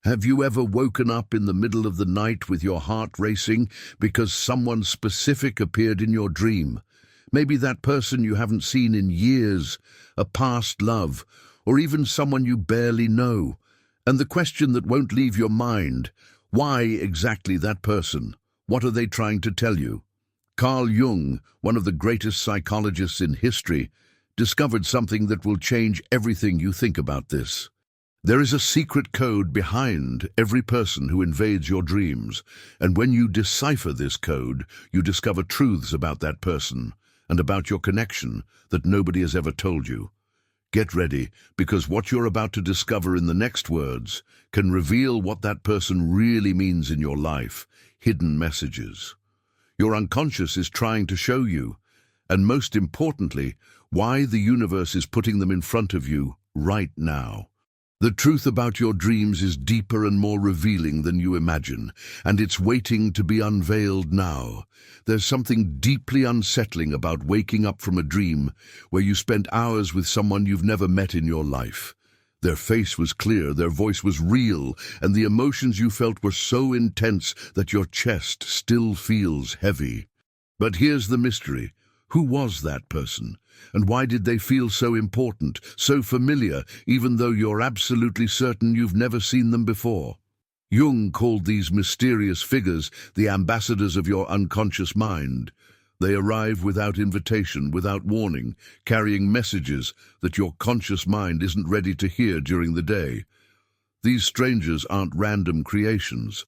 Have you ever woken up in the middle of the night with your heart racing because someone specific appeared in your dream? Maybe that person you haven't seen in years, a past love, or even someone you barely know. And the question that won't leave your mind, why exactly that person? What are they trying to tell you? Carl Jung, one of the greatest psychologists in history, discovered something that will change everything you think about this. There is a secret code behind every person who invades your dreams, and when you decipher this code, you discover truths about that person and about your connection that nobody has ever told you. Get ready, because what you're about to discover in the next words can reveal what that person really means in your life, hidden messages. Your unconscious is trying to show you, and most importantly, why the universe is putting them in front of you right now. The truth about your dreams is deeper and more revealing than you imagine, and it's waiting to be unveiled now. There's something deeply unsettling about waking up from a dream where you spent hours with someone you've never met in your life. Their face was clear, their voice was real, and the emotions you felt were so intense that your chest still feels heavy. But here's the mystery. Who was that person? And why did they feel so important, so familiar, even though you're absolutely certain you've never seen them before? Jung called these mysterious figures the ambassadors of your unconscious mind. They arrive without invitation, without warning, carrying messages that your conscious mind isn't ready to hear during the day. These strangers aren't random creations.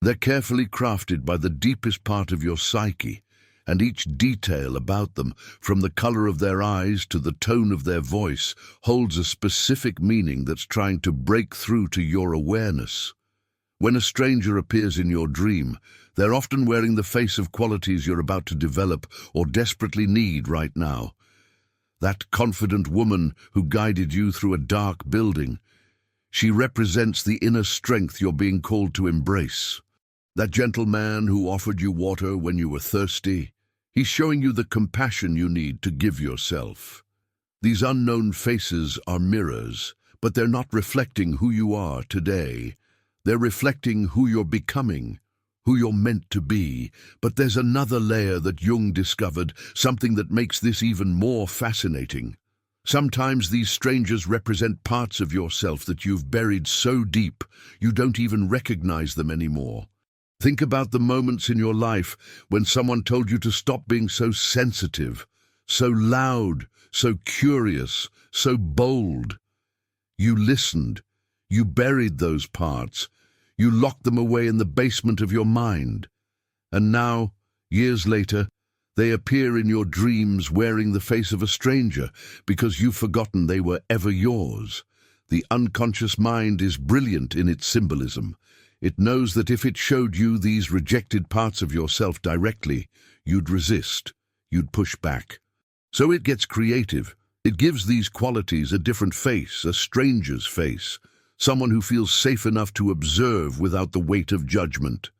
They're carefully crafted by the deepest part of your psyche, and each detail about them, from the color of their eyes to the tone of their voice, holds a specific meaning that's trying to break through to your awareness. When a stranger appears in your dream, they're often wearing the face of qualities you're about to develop or desperately need right now. That confident woman who guided you through a dark building, she represents the inner strength you're being called to embrace. That gentle man who offered you water when you were thirsty, he's showing you the compassion you need to give yourself. These unknown faces are mirrors, but they're not reflecting who you are today. They're reflecting who you're becoming, who you're meant to be. But there's another layer that Jung discovered, something that makes this even more fascinating. Sometimes these strangers represent parts of yourself that you've buried so deep you don't even recognize them anymore. Think about the moments in your life when someone told you to stop being so sensitive, so loud, so curious, so bold. You listened. You buried those parts. You locked them away in the basement of your mind. And now, years later, they appear in your dreams wearing the face of a stranger because you've forgotten they were ever yours. The unconscious mind is brilliant in its symbolism. It knows that if it showed you these rejected parts of yourself directly, you'd resist, you'd push back. So it gets creative. It gives these qualities a different face, a stranger's face, someone who feels safe enough to observe without the weight of judgment.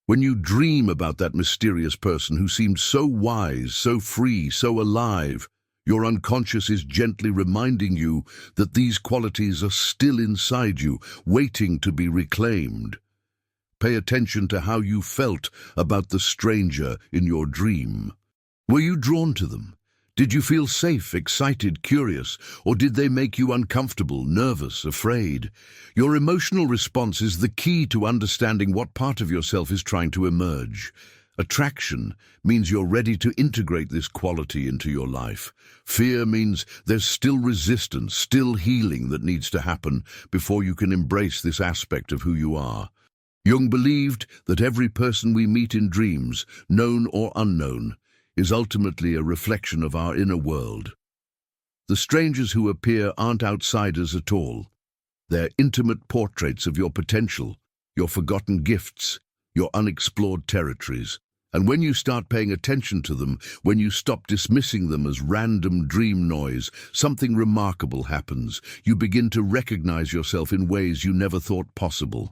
When you dream about that mysterious person who seemed so wise, so free, so alive, your unconscious is gently reminding you that these qualities are still inside you, waiting to be reclaimed. Pay attention to how you felt about the stranger in your dream. Were you drawn to them? Did you feel safe, excited, curious, or did they make you uncomfortable, nervous, afraid? Your emotional response is the key to understanding what part of yourself is trying to emerge. Attraction means you're ready to integrate this quality into your life. Fear means there's still resistance, still healing that needs to happen before you can embrace this aspect of who you are. Jung believed that every person we meet in dreams, known or unknown, is ultimately a reflection of our inner world. The strangers who appear aren't outsiders at all. They're intimate portraits of your potential, your forgotten gifts, your unexplored territories. And when you start paying attention to them, when you stop dismissing them as random dream noise, something remarkable happens. You begin to recognize yourself in ways you never thought possible.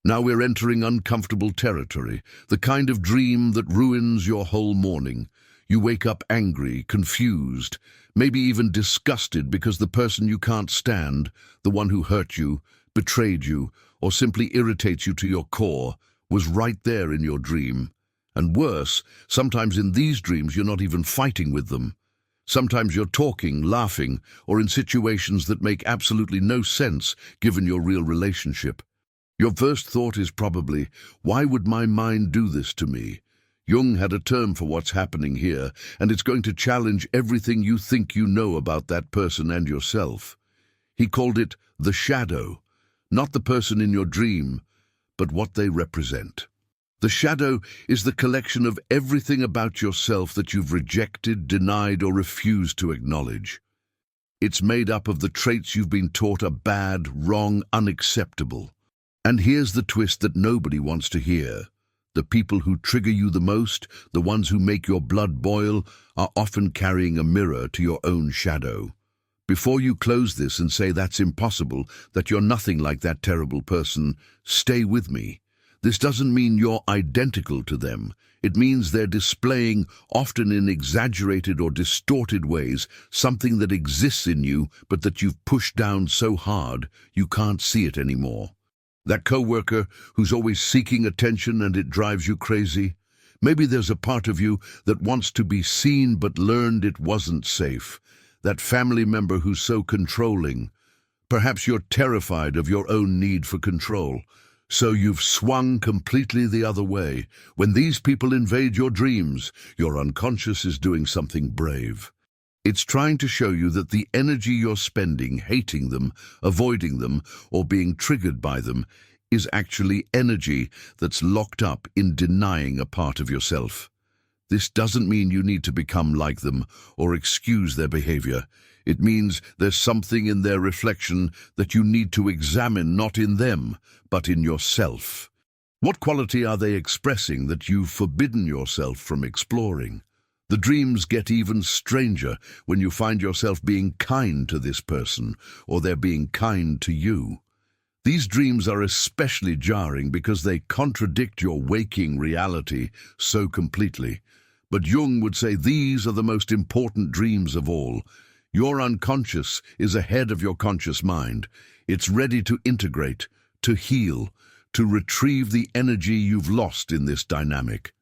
Now we're entering uncomfortable territory, the kind of dream that ruins your whole morning. You wake up angry, confused, maybe even disgusted because the person you can't stand, the one who hurt you, betrayed you, or simply irritates you to your core, was right there in your dream. And worse, sometimes in these dreams you're not even fighting with them. Sometimes you're talking, laughing, or in situations that make absolutely no sense given your real relationship. Your first thought is probably, why would my mind do this to me? Jung had a term for what's happening here, and it's going to challenge everything you think you know about that person and yourself. He called it the shadow, not the person in your dream, but what they represent. The shadow is the collection of everything about yourself that you've rejected, denied, or refused to acknowledge. It's made up of the traits you've been taught are bad, wrong, unacceptable. And here's the twist that nobody wants to hear. The people who trigger you the most, the ones who make your blood boil, are often carrying a mirror to your own shadow. Before you close this and say that's impossible, that you're nothing like that terrible person, stay with me. This doesn't mean you're identical to them. It means they're displaying, often in exaggerated or distorted ways, something that exists in you but that you've pushed down so hard you can't see it anymore. That coworker who's always seeking attention and it drives you crazy? Maybe there's a part of you that wants to be seen but learned it wasn't safe. That family member who's so controlling. Perhaps you're terrified of your own need for control. So you've swung completely the other way. When these people invade your dreams, your unconscious is doing something brave. It's trying to show you that the energy you're spending hating them, avoiding them, or being triggered by them is actually energy that's locked up in denying a part of yourself. This doesn't mean you need to become like them or excuse their behavior. It means there's something in their reflection that you need to examine, not in them, but in yourself. What quality are they expressing that you've forbidden yourself from exploring? The dreams get even stranger when you find yourself being kind to this person, or they're being kind to you. These dreams are especially jarring because they contradict your waking reality so completely. But Jung would say these are the most important dreams of all. Your unconscious is ahead of your conscious mind. It's ready to integrate, to heal, to retrieve the energy you've lost in this dynamic.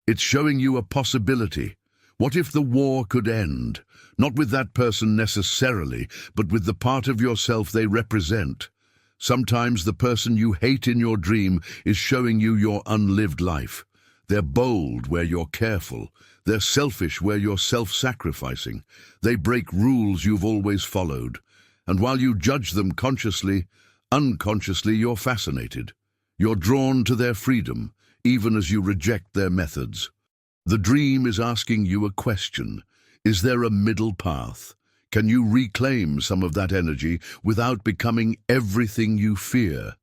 It's showing you a possibility. What if the war could end? Not with that person necessarily, but with the part of yourself they represent. Sometimes the person you hate in your dream is showing you your unlived life. They're bold where you're careful. They're selfish where you're self-sacrificing. They break rules you've always followed. And while you judge them consciously, unconsciously you're fascinated. You're drawn to their freedom, even as you reject their methods. The dream is asking you a question. Is there a middle path? Can you reclaim some of that energy without becoming everything you fear?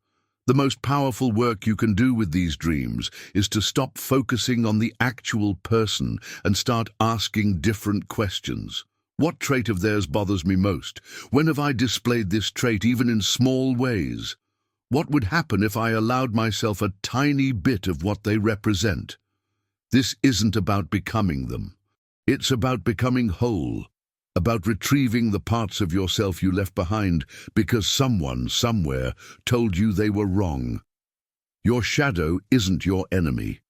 The most powerful work you can do with these dreams is to stop focusing on the actual person and start asking different questions. What trait of theirs bothers me most? When have I displayed this trait even in small ways? What would happen if I allowed myself a tiny bit of what they represent? This isn't about becoming them. It's about becoming whole, about retrieving the parts of yourself you left behind because someone, somewhere, told you they were wrong. Your shadow isn't your enemy.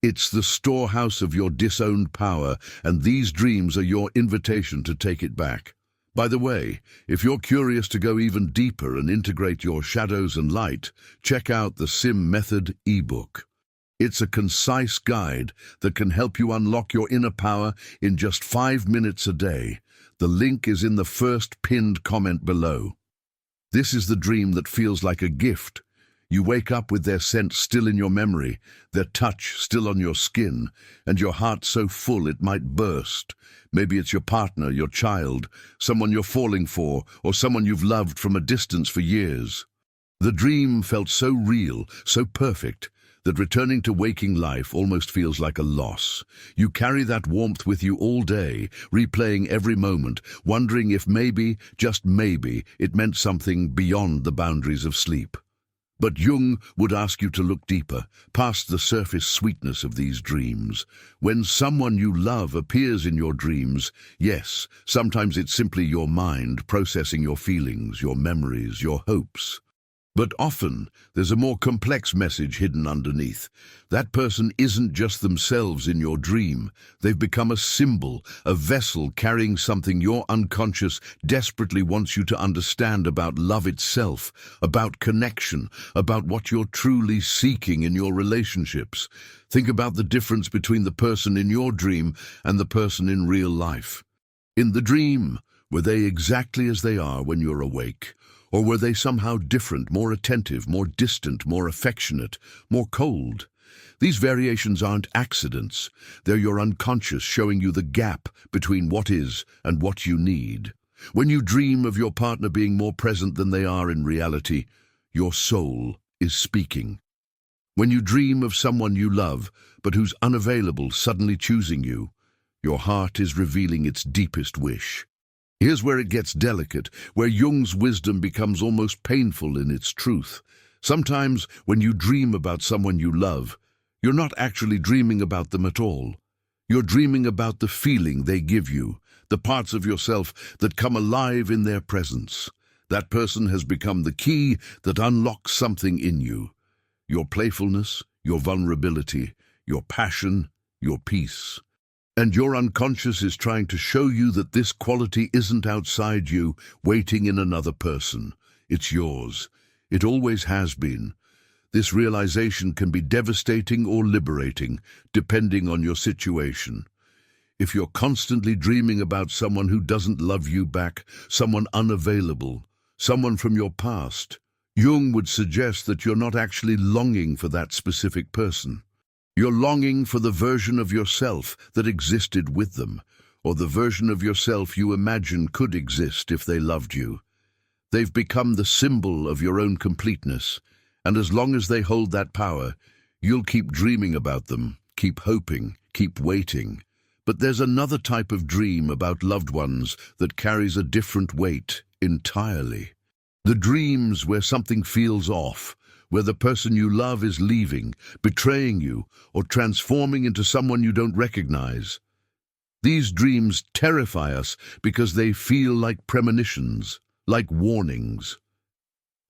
It's the storehouse of your disowned power, and these dreams are your invitation to take it back. By the way, if you're curious to go even deeper and integrate your shadows and light, check out the Sim Method ebook. It's a concise guide that can help you unlock your inner power in just 5 minutes a day. The link is in the first pinned comment below. This is the dream that feels like a gift. You wake up with their scent still in your memory, their touch still on your skin, and your heart so full it might burst. Maybe it's your partner, your child, someone you're falling for, or someone you've loved from a distance for years. The dream felt so real, so perfect, that returning to waking life almost feels like a loss. You carry that warmth with you all day, replaying every moment, wondering if maybe, just maybe, it meant something beyond the boundaries of sleep. But Jung would ask you to look deeper, past the surface sweetness of these dreams. When someone you love appears in your dreams, yes, sometimes it's simply your mind processing your feelings, your memories, your hopes. But often, there's a more complex message hidden underneath. That person isn't just themselves in your dream. They've become a symbol, a vessel carrying something your unconscious desperately wants you to understand about love itself, about connection, about what you're truly seeking in your relationships. Think about the difference between the person in your dream and the person in real life. In the dream, were they exactly as they are when you're awake? Or were they somehow different, more attentive, more distant, more affectionate, more cold? These variations aren't accidents. They're your unconscious showing you the gap between what is and what you need. When you dream of your partner being more present than they are in reality, your soul is speaking. When you dream of someone you love, but who's unavailable suddenly choosing you, your heart is revealing its deepest wish. Here's where it gets delicate, where Jung's wisdom becomes almost painful in its truth. Sometimes, when you dream about someone you love, you're not actually dreaming about them at all. You're dreaming about the feeling they give you, the parts of yourself that come alive in their presence. That person has become the key that unlocks something in you. Your playfulness, your vulnerability, your passion, your peace. And your unconscious is trying to show you that this quality isn't outside you, waiting in another person. It's yours. It always has been. This realization can be devastating or liberating, depending on your situation. If you're constantly dreaming about someone who doesn't love you back, someone unavailable, someone from your past, Jung would suggest that you're not actually longing for that specific person. You're longing for the version of yourself that existed with them, or the version of yourself you imagine could exist if they loved you. They've become the symbol of your own completeness, and as long as they hold that power, you'll keep dreaming about them, keep hoping, keep waiting. But there's another type of dream about loved ones that carries a different weight entirely. The dreams where something feels off, where the person you love is leaving, betraying you, or transforming into someone you don't recognize. These dreams terrify us because they feel like premonitions, like warnings.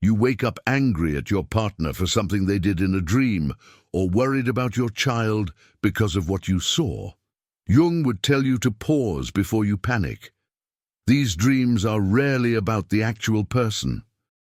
You wake up angry at your partner for something they did in a dream, or worried about your child because of what you saw. Jung would tell you to pause before you panic. These dreams are rarely about the actual person.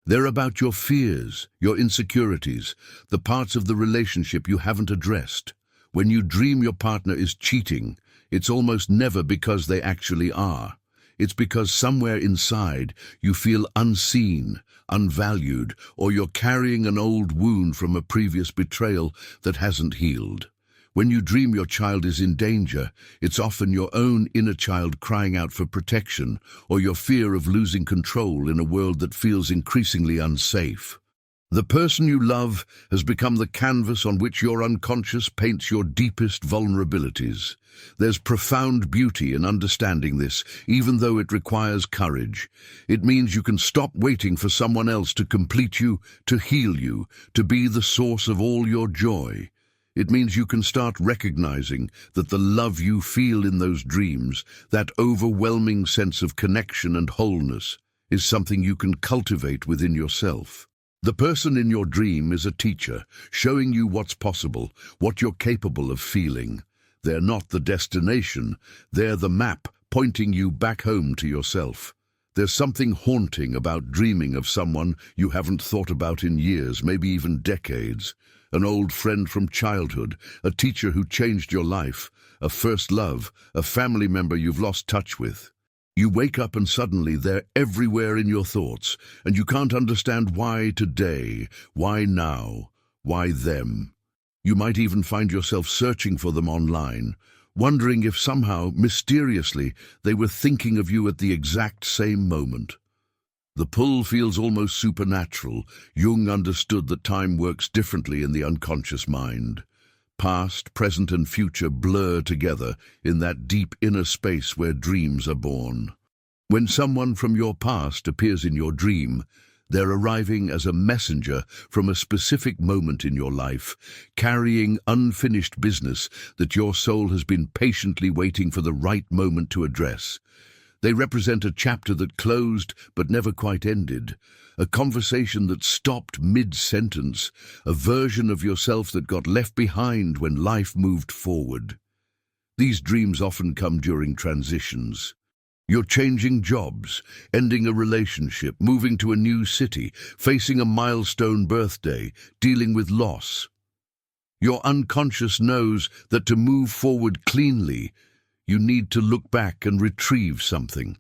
They're about your fears, your insecurities, the parts of the relationship you haven't addressed. When you dream your partner is cheating, it's almost never because they actually are. It's because somewhere inside you feel unseen, unvalued, or you're carrying an old wound from a previous betrayal that hasn't healed. When you dream your child is in danger, it's often your own inner child crying out for protection, or your fear of losing control in a world that feels increasingly unsafe. The person you love has become the canvas on which your unconscious paints your deepest vulnerabilities. There's profound beauty in understanding this, even though it requires courage. It means you can stop waiting for someone else to complete you, to heal you, to be the source of all your joy. It means you can start recognizing that the love you feel in those dreams, that overwhelming sense of connection and wholeness, is something you can cultivate within yourself. The person in your dream is a teacher, showing you what's possible, what you're capable of feeling. They're not the destination, they're the map pointing you back home to yourself. There's something haunting about dreaming of someone you haven't thought about in years, maybe even decades. An old friend from childhood, a teacher who changed your life, a first love, a family member you've lost touch with. You wake up and suddenly they're everywhere in your thoughts, and you can't understand why today, why now, why them. You might even find yourself searching for them online, wondering if somehow, mysteriously, they were thinking of you at the exact same moment. The pull feels almost supernatural. Jung understood that time works differently in the unconscious mind. Past, present, and future blur together in that deep inner space where dreams are born. When someone from your past appears in your dream, they're arriving as a messenger from a specific moment in your life, carrying unfinished business that your soul has been patiently waiting for the right moment to address. They represent a chapter that closed but never quite ended, a conversation that stopped mid-sentence, a version of yourself that got left behind when life moved forward. These dreams often come during transitions. You're changing jobs, ending a relationship, moving to a new city, facing a milestone birthday, dealing with loss. Your unconscious knows that to move forward cleanly, you need to look back and retrieve something.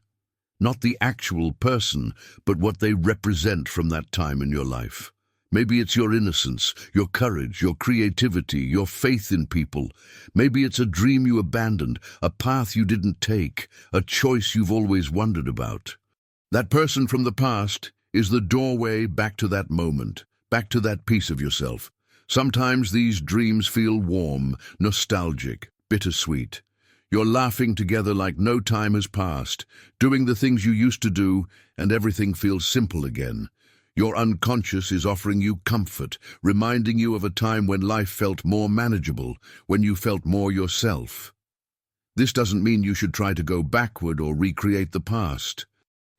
Not the actual person, but what they represent from that time in your life. Maybe it's your innocence, your courage, your creativity, your faith in people. Maybe it's a dream you abandoned, a path you didn't take, a choice you've always wondered about. That person from the past is the doorway back to that moment, back to that piece of yourself. Sometimes these dreams feel warm, nostalgic, bittersweet. You're laughing together like no time has passed, doing the things you used to do, and everything feels simple again. Your unconscious is offering you comfort, reminding you of a time when life felt more manageable, when you felt more yourself. This doesn't mean you should try to go backward or recreate the past.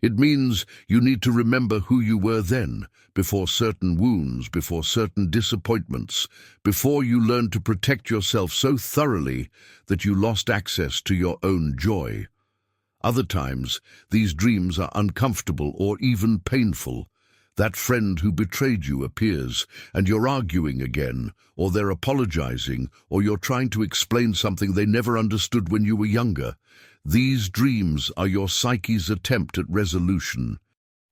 It means you need to remember who you were then, before certain wounds, before certain disappointments, before you learned to protect yourself so thoroughly that you lost access to your own joy. Other times, these dreams are uncomfortable or even painful. That friend who betrayed you appears, and you're arguing again, or they're apologizing, or you're trying to explain something they never understood when you were younger. These dreams are your psyche's attempt at resolution.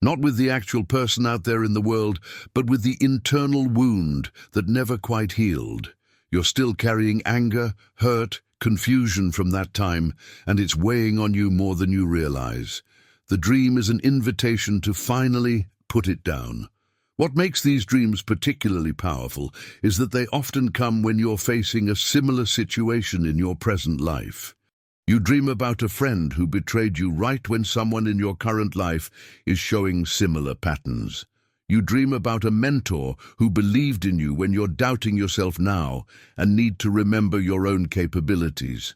Not with the actual person out there in the world, but with the internal wound that never quite healed. You're still carrying anger, hurt, confusion from that time, and it's weighing on you more than you realize. The dream is an invitation to finally put it down. What makes these dreams particularly powerful is that they often come when you're facing a similar situation in your present life. You dream about a friend who betrayed you right when someone in your current life is showing similar patterns. You dream about a mentor who believed in you when you're doubting yourself now and need to remember your own capabilities.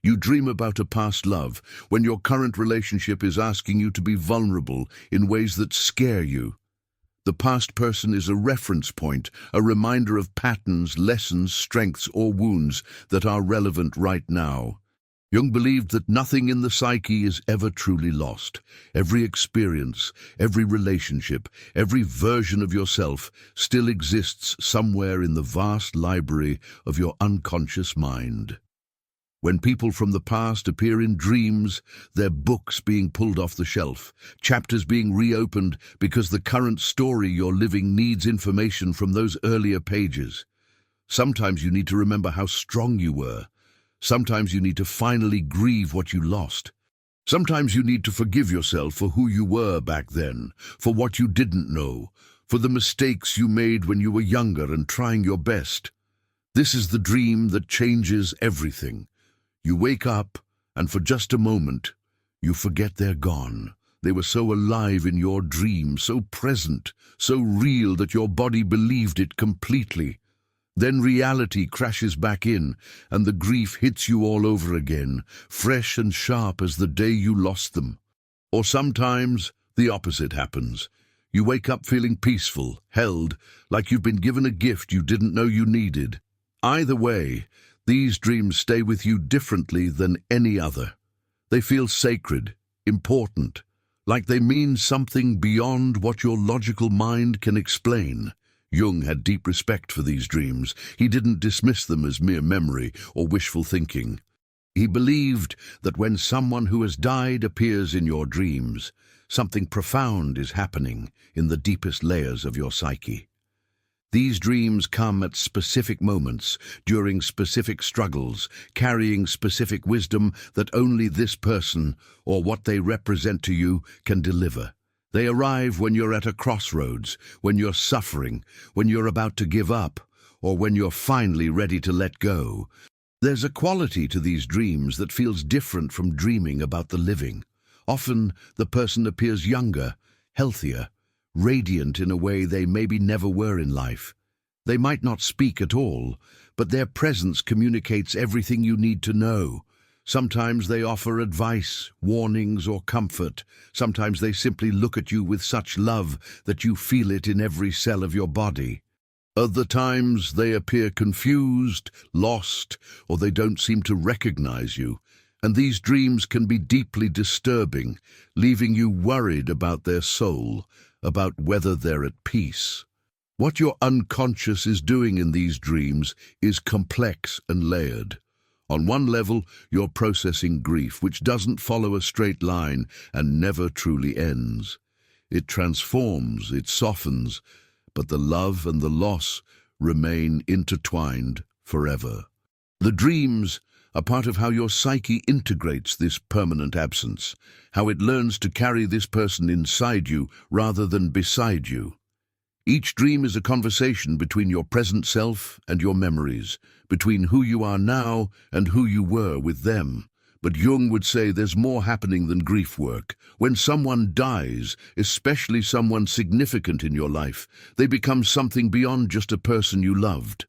You dream about a past love when your current relationship is asking you to be vulnerable in ways that scare you. The past person is a reference point, a reminder of patterns, lessons, strengths, or wounds that are relevant right now. Jung believed that nothing in the psyche is ever truly lost. Every experience, every relationship, every version of yourself still exists somewhere in the vast library of your unconscious mind. When people from the past appear in dreams, they're books being pulled off the shelf, chapters being reopened because the current story you're living needs information from those earlier pages. Sometimes you need to remember how strong you were. Sometimes you need to finally grieve what you lost. Sometimes you need to forgive yourself for who you were back then, for what you didn't know, for the mistakes you made when you were younger and trying your best. This is the dream that changes everything. You wake up, and for just a moment, you forget they're gone. They were so alive in your dream, so present, so real that your body believed it completely. Then reality crashes back in, and the grief hits you all over again, fresh and sharp as the day you lost them. Or sometimes the opposite happens. You wake up feeling peaceful, held, like you've been given a gift you didn't know you needed. Either way, these dreams stay with you differently than any other. They feel sacred, important, like they mean something beyond what your logical mind can explain. Jung had deep respect for these dreams. He didn't dismiss them as mere memory or wishful thinking. He believed that when someone who has died appears in your dreams, something profound is happening in the deepest layers of your psyche. These dreams come at specific moments, during specific struggles, carrying specific wisdom that only this person, or what they represent to you, can deliver. They arrive when you're at a crossroads, when you're suffering, when you're about to give up, or when you're finally ready to let go. There's a quality to these dreams that feels different from dreaming about the living. Often, the person appears younger, healthier, radiant in a way they maybe never were in life. They might not speak at all, but their presence communicates everything you need to know. Sometimes they offer advice, warnings, or comfort. Sometimes they simply look at you with such love that you feel it in every cell of your body. Other times they appear confused, lost, or they don't seem to recognize you. And these dreams can be deeply disturbing, leaving you worried about their soul, about whether they're at peace. What your unconscious is doing in these dreams is complex and layered. On one level, you're processing grief, which doesn't follow a straight line and never truly ends. It transforms, it softens, but the love and the loss remain intertwined forever. The dreams are part of how your psyche integrates this permanent absence, how it learns to carry this person inside you rather than beside you. Each dream is a conversation between your present self and your memories, between who you are now and who you were with them. But Jung would say there's more happening than grief work. When someone dies, especially someone significant in your life, they become something beyond just a person you loved.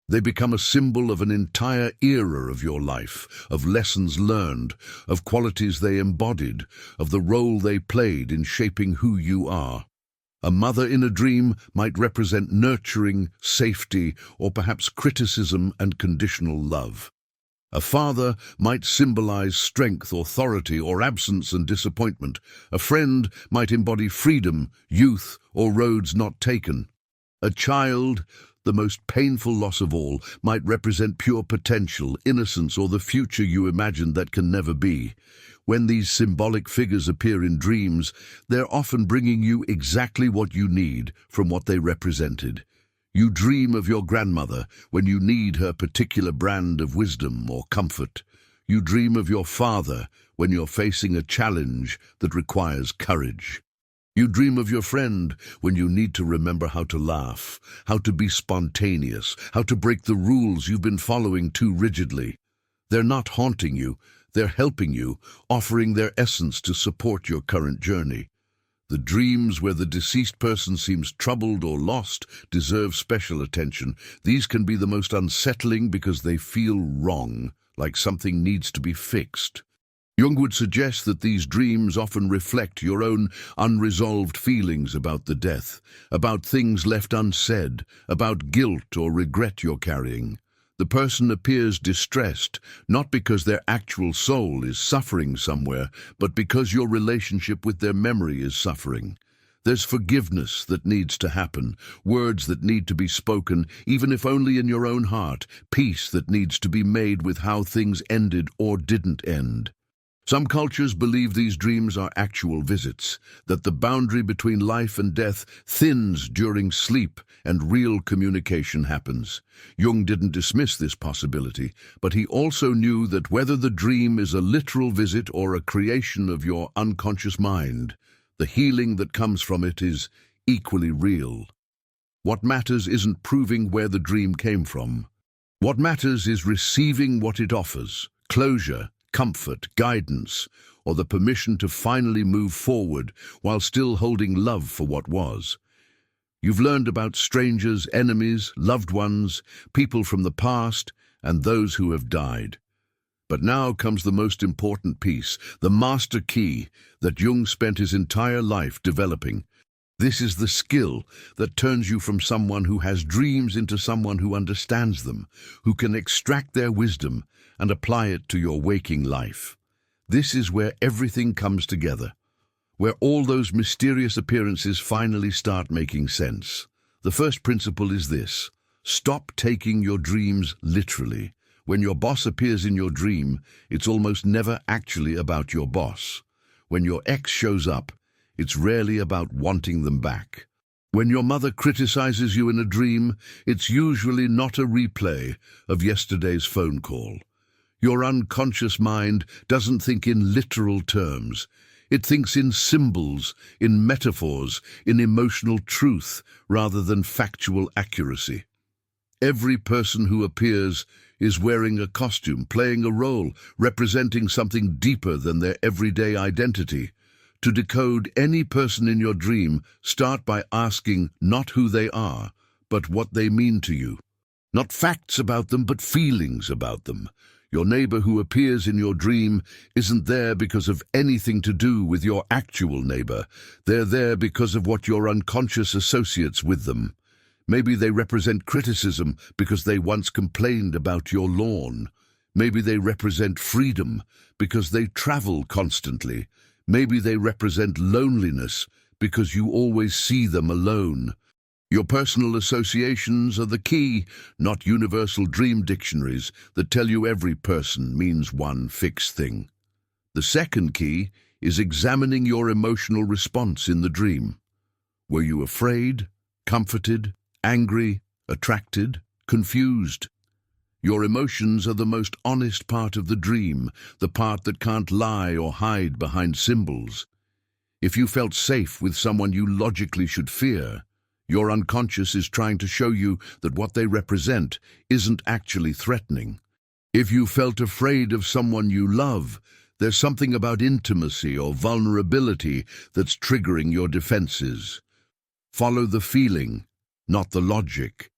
They become a symbol of an entire era of your life, of lessons learned, of qualities they embodied, of the role they played in shaping who you are. A mother in a dream might represent nurturing, safety, or perhaps criticism and conditional love. A father might symbolize strength, authority, or absence and disappointment. A friend might embody freedom, youth, or roads not taken. A child, the most painful loss of all, might represent pure potential, innocence, or the future you imagined that can never be. When these symbolic figures appear in dreams, they're often bringing you exactly what you need from what they represented. You dream of your grandmother when you need her particular brand of wisdom or comfort. You dream of your father when you're facing a challenge that requires courage. You dream of your friend when you need to remember how to laugh, how to be spontaneous, how to break the rules you've been following too rigidly. They're not haunting you, they're helping you, offering their essence to support your current journey. The dreams where the deceased person seems troubled or lost deserve special attention. These can be the most unsettling because they feel wrong, like something needs to be fixed. Jung would suggest that these dreams often reflect your own unresolved feelings about the death, about things left unsaid, about guilt or regret you're carrying. The person appears distressed, not because their actual soul is suffering somewhere, but because your relationship with their memory is suffering. There's forgiveness that needs to happen, words that need to be spoken, even if only in your own heart, peace that needs to be made with how things ended or didn't end. Some cultures believe these dreams are actual visits, that the boundary between life and death thins during sleep and real communication happens. Jung didn't dismiss this possibility, but he also knew that whether the dream is a literal visit or a creation of your unconscious mind, the healing that comes from it is equally real. What matters isn't proving where the dream came from. What matters is receiving what it offers: closure, comfort, guidance, or the permission to finally move forward while still holding love for what was. You've learned about strangers, enemies, loved ones, people from the past, and those who have died. But now comes the most important piece, the master key that Jung spent his entire life developing. This is the skill that turns you from someone who has dreams into someone who understands them, who can extract their wisdom and apply it to your waking life. This is where everything comes together, where all those mysterious appearances finally start making sense. The first principle is this: stop taking your dreams literally. When your boss appears in your dream, it's almost never actually about your boss. When your ex shows up, it's rarely about wanting them back. When your mother criticizes you in a dream, it's usually not a replay of yesterday's phone call. Your unconscious mind doesn't think in literal terms. It thinks in symbols, in metaphors, in emotional truth, rather than factual accuracy. Every person who appears is wearing a costume, playing a role, representing something deeper than their everyday identity. To decode any person in your dream, start by asking not who they are, but what they mean to you. Not facts about them, but feelings about them. Your neighbor who appears in your dream isn't there because of anything to do with your actual neighbor. They're there because of what your unconscious associates with them. Maybe they represent criticism because they once complained about your lawn. Maybe they represent freedom because they travel constantly. Maybe they represent loneliness because you always see them alone. Your personal associations are the key, not universal dream dictionaries that tell you every person means one fixed thing. The second key is examining your emotional response in the dream. Were you afraid, comforted, angry, attracted, confused? Your emotions are the most honest part of the dream, the part that can't lie or hide behind symbols. If you felt safe with someone you logically should fear, your unconscious is trying to show you that what they represent isn't actually threatening. If you felt afraid of someone you love, there's something about intimacy or vulnerability that's triggering your defenses. Follow the feeling, not the logic.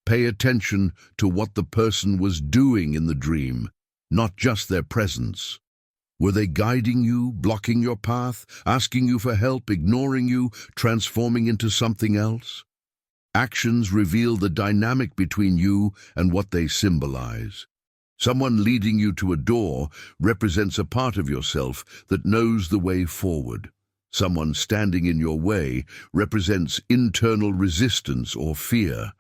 Pay attention to what the person was doing in the dream, not just their presence. Were they guiding you, blocking your path, asking you for help, ignoring you, transforming into something else? Actions reveal the dynamic between you and what they symbolize. Someone leading you to a door represents a part of yourself that knows the way forward. Someone standing in your way represents internal resistance or fear.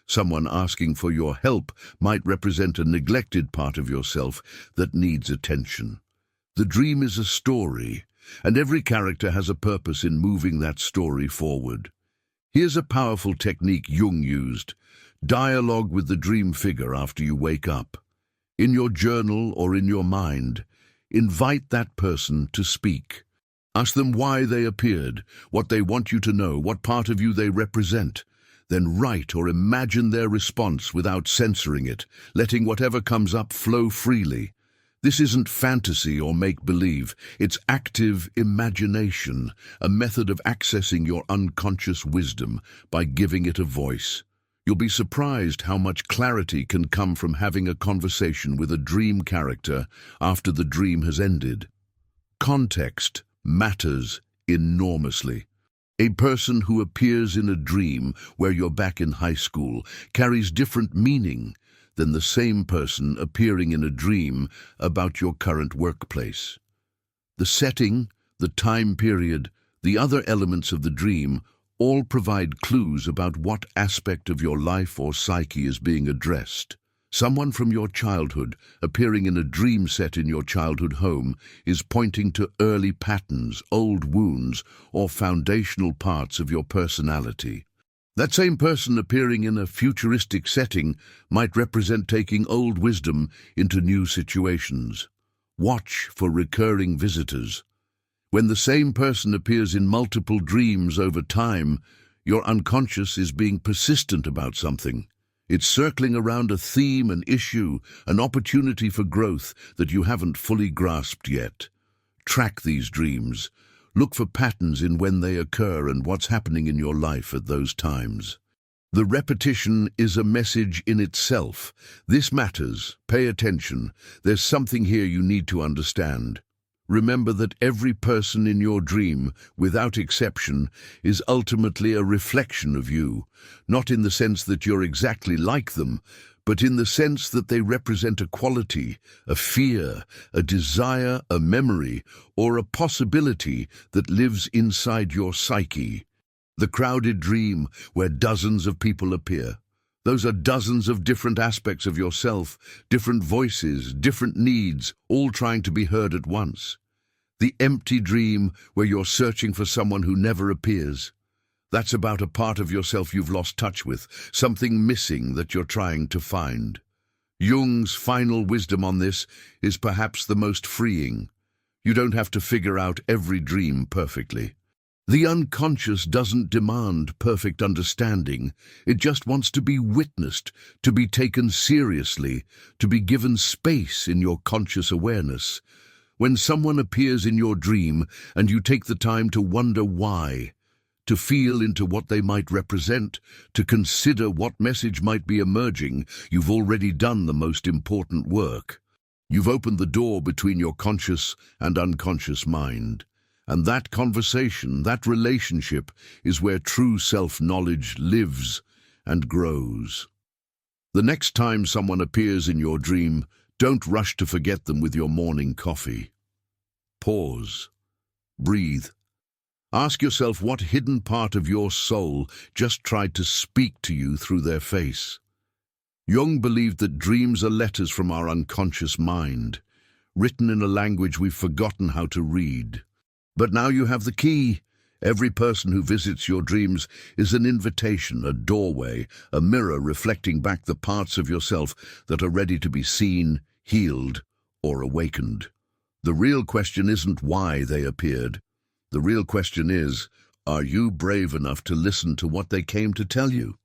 Someone asking for your help might represent a neglected part of yourself that needs attention. The dream is a story, and every character has a purpose in moving that story forward. Here's a powerful technique Jung used: dialogue with the dream figure after you wake up. In your journal or in your mind, invite that person to speak. Ask them why they appeared, what they want you to know, what part of you they represent. Then write or imagine their response without censoring it, letting whatever comes up flow freely. This isn't fantasy or make-believe, it's active imagination, a method of accessing your unconscious wisdom by giving it a voice. You'll be surprised how much clarity can come from having a conversation with a dream character after the dream has ended. Context matters enormously. A person who appears in a dream where you're back in high school carries different meaning than the same person appearing in a dream about your current workplace. The setting, the time period, the other elements of the dream all provide clues about what aspect of your life or psyche is being addressed. Someone from your childhood appearing in a dream set in your childhood home is pointing to early patterns, old wounds, or foundational parts of your personality. That same person appearing in a futuristic setting might represent taking old wisdom into new situations. Watch for recurring visitors. When the same person appears in multiple dreams over time, your unconscious is being persistent about something. It's circling around a theme, an issue, an opportunity for growth that you haven't fully grasped yet. Track these dreams. Look for patterns in when they occur and what's happening in your life at those times. The repetition is a message in itself. This matters. Pay attention. There's something here you need to understand. Remember that every person in your dream, without exception, is ultimately a reflection of you, not in the sense that you're exactly like them, but in the sense that they represent a quality, a fear, a desire, a memory, or a possibility that lives inside your psyche. The crowded dream where dozens of people appear. Those are dozens of different aspects of yourself, different voices, different needs, all trying to be heard at once. The empty dream where you're searching for someone who never appears. That's about a part of yourself you've lost touch with, something missing that you're trying to find. Jung's final wisdom on this is perhaps the most freeing. You don't have to figure out every dream perfectly. The unconscious doesn't demand perfect understanding. It just wants to be witnessed, to be taken seriously, to be given space in your conscious awareness. When someone appears in your dream and you take the time to wonder why, to feel into what they might represent, to consider what message might be emerging, you've already done the most important work. You've opened the door between your conscious and unconscious mind. And that conversation, that relationship, is where true self-knowledge lives and grows. The next time someone appears in your dream, don't rush to forget them with your morning coffee. Pause. Breathe. Ask yourself what hidden part of your soul just tried to speak to you through their face. Jung believed that dreams are letters from our unconscious mind, written in a language we've forgotten how to read. But now you have the key. Every person who visits your dreams is an invitation, a doorway, a mirror reflecting back the parts of yourself that are ready to be seen, healed, or awakened. The real question isn't why they appeared. The real question is, are you brave enough to listen to what they came to tell you?